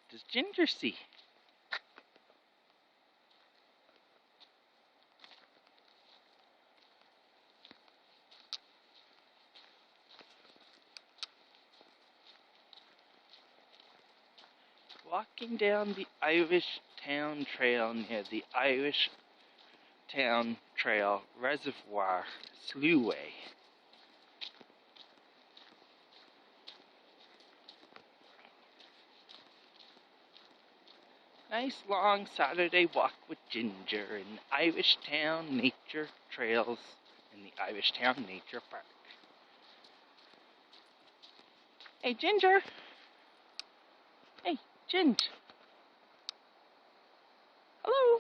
does Ginger see? Walking down the Irish Town Trail near the Irish Town Trail Reservoir Sluway. Nice long Saturday walk with Ginger in Irish Town Nature Trails in the Irish Town Nature Park. Hey, Ginger. Hey, Ginger. Hello.